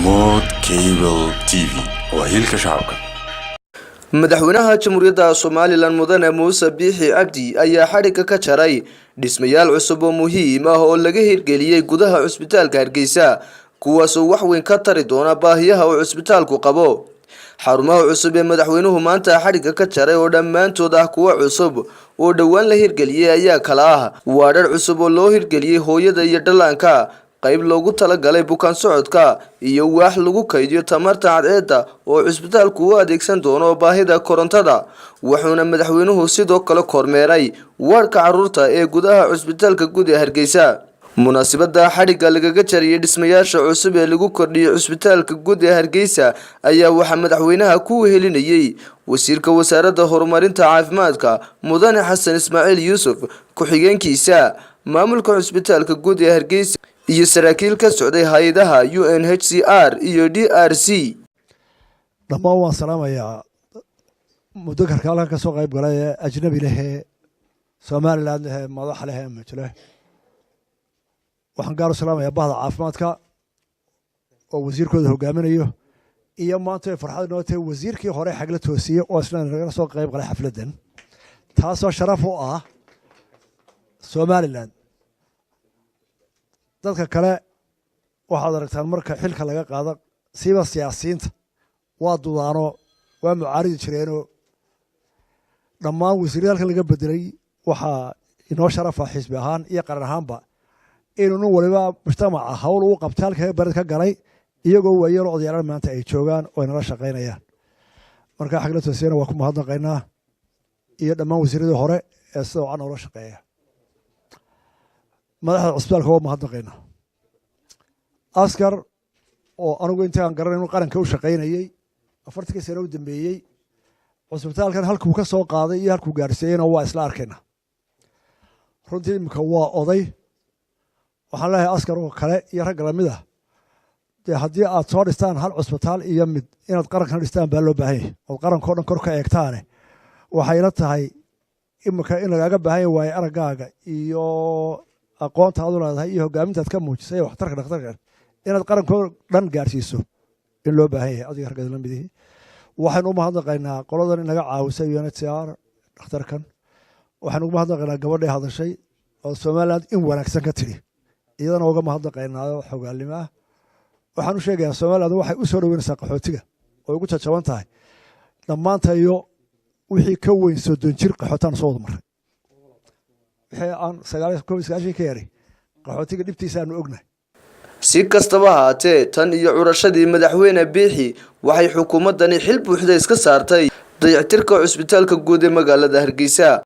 Hormuud Cable TV waa hilka shacabka. madaxweynaha jamhuuriyadda Soomaaliland mudane Muuse Biixi Cabdi ayaa xadhiga ka jaray dhismayaal cusub oo muhiim ah oo laga hirgeliyay gudaha cusbitaalka Hargeysa kuwaas oo wax weyn ka tari doona baahiyaha uu cusbitaalku qabo. xarumaha cusub ee madaxweynuhu maanta xadhiga ka jaray oo dhammaantood ah kuwa cusub oo dhawaan la hirgeliyay ayaa kala ah waadhar cusub oo loo hirgeliyay hooyada iyo dhallaanka qayb loogu talagalay bukaan socodka iyo wax lagu kaydiyo tamarta cadceedda oo cusbitaalku u adeegsan doono baahida korontada. wuxuuna madaxweynuhu sidoo kale kormeeray waarka carruurta ee gudaha cusbitaalka guud ee Hargeysa. munaasabada xadhiga lagaga jariyay dhismayaasha cusub ee lagu kordhiyay cusbitaalka guud ee Hargeysa ayaa waxa madaxweynaha ku wehelinayay wasiirka wasaaradda horumarinta caafimaadka mudane Xasan Ismaaciil Yuusuf ku-xigeenkiisa maamulka cusbitaalka guud ee Hargeysa iyo saraakiil ka socday hay'adaha UNHCR iyo DRC. dhammaan waan salaamayaa mudakarka halkan ka soo qayb galay ee ajnabi leh Soomaaliland leh madax leh majle waxaan gaar u salaamayaa bahda caafimaadka oo wasiirkooda hogaaminayo iyo maanta farxad noo tahay wasiirkii hore xagla toosiyay oo isna naga soo qayb galay xafladan taasoo sharaf u ah Soomaaliland. dadka kale waxaad aragtaan marka xilka laga qaado siiba siyaasiyiinta waa dudaano waa mucaaridi jireeno dhammaan wasiirada laga bedelay waxaa inoo sharafa xisbi ahaan iyo qaran ahaanba inuu waliba mujtamaca hawl uu qabtay halka barid ka galay iyagoo waayeen odayaal maanta ay joogaan oo inala shaqeynayaan. marka xagla toosiyana waa ku mahadnaqaynaa iyo dhammaan wasiirada hore ee sidoo aan ula shaqeeya. madaxda cusbitaalka waa mahadnaqaynaa. askar oo anigu intaan garanay inuu qaranka u shaqeynayay 40 sano u dambeeyay cusbitaalkan halkuu ka soo qaaday iyo halkuu gaarsiiyayna waa isla arkaynaa. runtii imika waa oday waxaan leeyahay askar oo kale iyo rag lamid ah dee haddii aad soo dhistaan hal cusbitaal iyo mid inaad qarankan dhistaan baa loo baahan yahay oo qarankoo dhan kor ka eegtaane waxay la tahay imika in lagaaga baahan yahay waayo araggaaga iyo aqoonta aad u leedahay iyo hogaamintaad ka muujisay waxtarka dhakhtarkan inaad qarankoo dhan gaarsiiso in loo baahan yahay adiga ragada lamid yihiin. waxaynu u mahadnaqaynaa qoladan in laga caawisay UNHCR dhakhtarkan. waxaynu uga mahadnaqaynaa gabadhay hadashay oo Soomaaliland in wanaagsan ka tiri iyadana uga mahadnaqaynaa xogaalnimo ah. waxaan u sheegayaa Soomaaliland waxay u soo dhaweynaysaa qaxootiga oo ugu jajaban tahay dhammaantayo wixii ka weyn 30 jir qaxootaan soo wada maray wixii aan 9 ka yari qaxootiga dhibtiisa aanu ognahay. si kastaba haatee tan iyo curashadii madaxweyne Biixi waxay xukuumadani xil buuxda iska saartay dayactirka cusbitaalka guud ee magaalada Hargeysa.